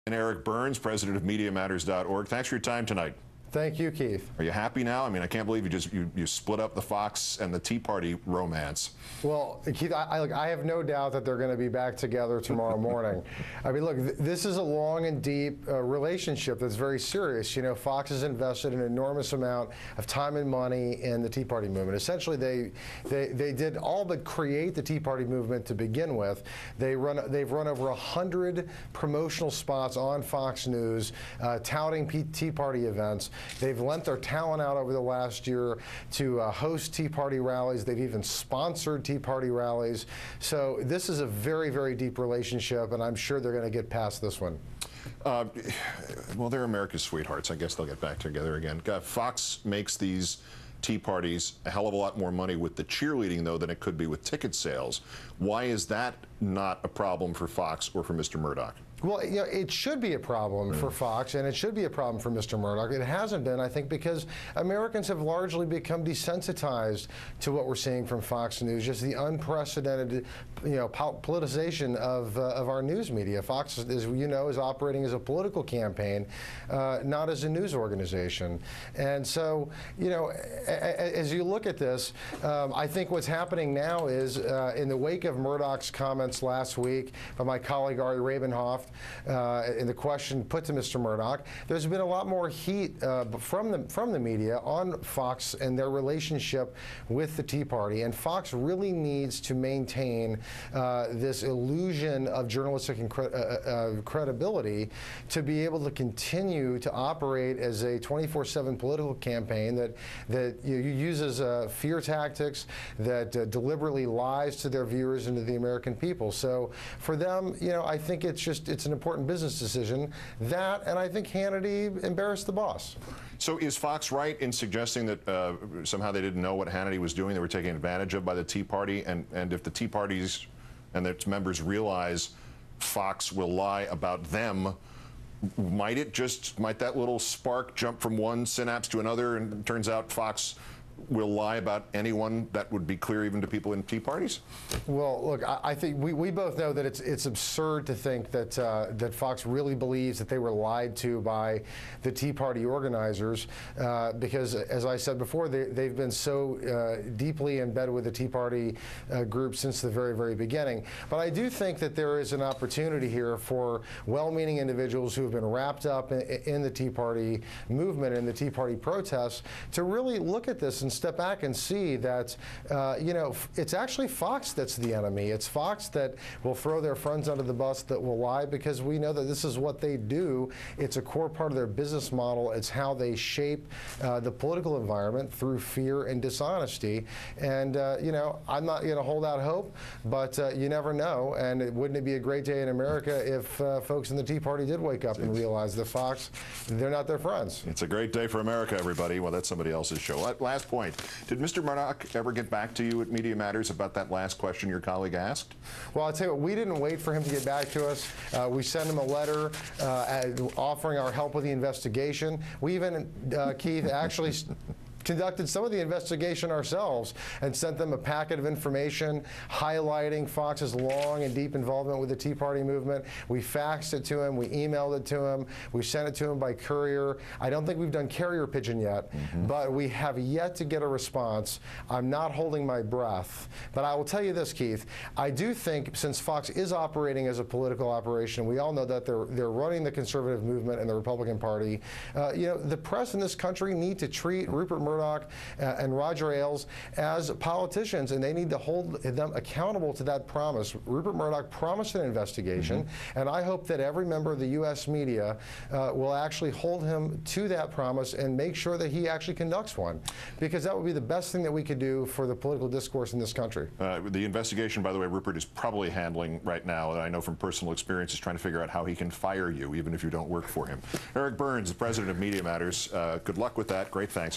And Eric Burns, president of MediaMatters.org. Thanks for your time tonight. Thank you, Keith. Are you happy now? I mean, I can't believe you split up the Fox and the Tea Party romance. Well, Keith, I have no doubt that they're going to be back together tomorrow morning. I mean, look, this is a long and deep relationship that's very serious. You know, Fox has invested an enormous amount of time and money in the Tea Party movement. Essentially, they did all but create the Tea Party movement to begin with. They've run over 100 promotional spots on Fox News touting Tea Party events. They've lent their talent out over the last year to host Tea Party rallies. They've even sponsored Tea Party rallies. So this is a very, very deep relationship, and I'm sure they're going to get past this one. Well, they're America's sweethearts. I guess they'll get back together again. Fox makes these Tea Parties a hell of a lot more money with the cheerleading, though, than it could be with ticket sales. Why is that not a problem for Fox or for Mr. Murdoch? Well, you know, it should be a problem for Fox, and it should be a problem for Mr. Murdoch. It hasn't been, I think, because Americans have largely become desensitized to what we're seeing from Fox News, just the unprecedented, politicization of our news media. Fox, as you know, is operating as a political campaign, not as a news organization. And so, you know, as you look at this, I think what's happening now is, in the wake of Murdoch's comments last week by my colleague Ari Rabenhoff, in the question put to Mr. Murdoch, there's been a lot more heat from the media on Fox and their relationship with the Tea Party. And Fox really needs to maintain this illusion of journalistic credibility to be able to continue to operate as a 24/7 political campaign that uses fear tactics, that deliberately lies to their viewers and to the American people. So for them, you know, I think it's an important business decision. That, and I think Hannity embarrassed the boss. So is Fox right in suggesting that somehow they didn't know what Hannity was doing, they were taken advantage of by the Tea Party, and if the Tea Parties and its members realize Fox will lie about them, might that little spark jump from one synapse to another, and it turns out Fox will lie about anyone that would be clear even to people in Tea Parties? Well, look, I think we both know that it's absurd to think that that Fox really believes that they were lied to by the Tea Party organizers, because, as I said before, they've been so deeply embedded with the Tea Party group since the very, very beginning. But I do think that there is an opportunity here for well-meaning individuals who have been wrapped up in the Tea Party movement and the Tea Party protests to really look at this and step back and see that, you know, it's actually Fox that's the enemy. It's Fox that will throw their friends under the bus, that will lie, because we know that this is what they do. It's a core part of their business model. It's how they shape the political environment through fear and dishonesty. And, you know, I'm not going to hold out hope, but you never know. And wouldn't it be a great day in America if folks in the Tea Party did wake up and realize that Fox, they're not their friends. It's a great day for America, everybody. Well, that's somebody else's show. Last point. Did Mr. Murdoch ever get back to you at Media Matters about that last question your colleague asked? Well, I'll tell you what, we didn't wait for him to get back to us. We sent him a letter offering our help with the investigation. We even, Keith, actually conducted some of the investigation ourselves and sent them a packet of information highlighting Fox's long and deep involvement with the Tea Party movement. We faxed it to him. We emailed it to him. We sent it to him by courier. I don't think we've done carrier pigeon yet, but we have yet to get a response. I'm not holding my breath. But I will tell you this, Keith. I do think, since Fox is operating as a political operation, we all know that they're running the conservative movement and the Republican Party. You know, the press in this country need to treat Rupert Murdoch and Roger Ailes as politicians, and they need to hold them accountable to that promise. Rupert Murdoch promised an investigation, and I hope that every member of the U.S. media will actually hold him to that promise and make sure that he actually conducts one, because that would be the best thing that we could do for the political discourse in this country. The investigation, by the way, Rupert is probably handling right now, that I know from personal experience, is trying to figure out how he can fire you, even if you don't work for him. Eric Burns, the president of Media Matters, good luck with that. Great, thanks.